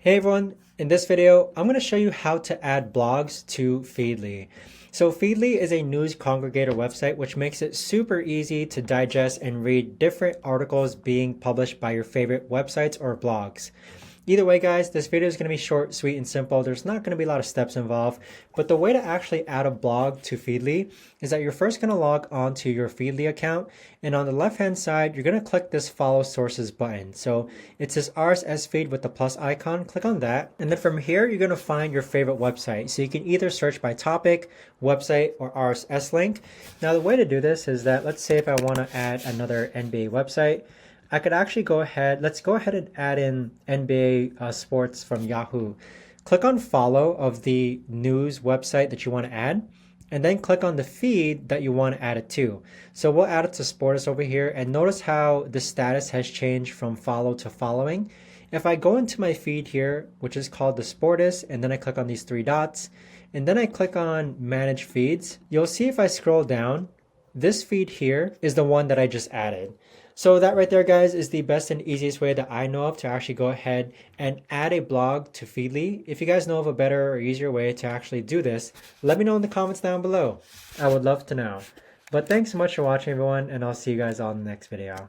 Hey everyone, in this video, I'm going to show you how to add blogs to Feedly. So Feedly is a news congregator website which makes it super easy to digest and read different articles being published by your favorite websites or blogs. Either way guys, this video is going to be short, sweet, and simple. There's not going to be a lot of steps involved, but the way to actually add a blog to Feedly is that you're first going to log on to your Feedly account, and on the left hand side, you're going to click this follow sources button. So it says RSS feed with the plus icon, click on that, and then from here, you're going to find your favorite website. So you can either search by topic, website, or RSS link. Now the way to do this is that, let's say if I want to add another NBA website, I could actually let's go ahead and add in NBA sports from Yahoo. Click on follow of the news website that you want to add, and then click on the feed that you want to add it to. So we'll add it to Sportus over here, and notice how the status has changed from follow to following. If I go into my feed here, which is called the Sportus, and then I click on these three dots, and then I click on manage feeds, you'll see if I scroll down, this feed here is the one that I just added. So that right there, guys, is the best and easiest way that I know of to actually go ahead and add a blog to Feedly. If you guys know of a better or easier way to actually do this, let me know in the comments down below. I would love to know. But thanks so much for watching, everyone, and I'll see you guys on the next video.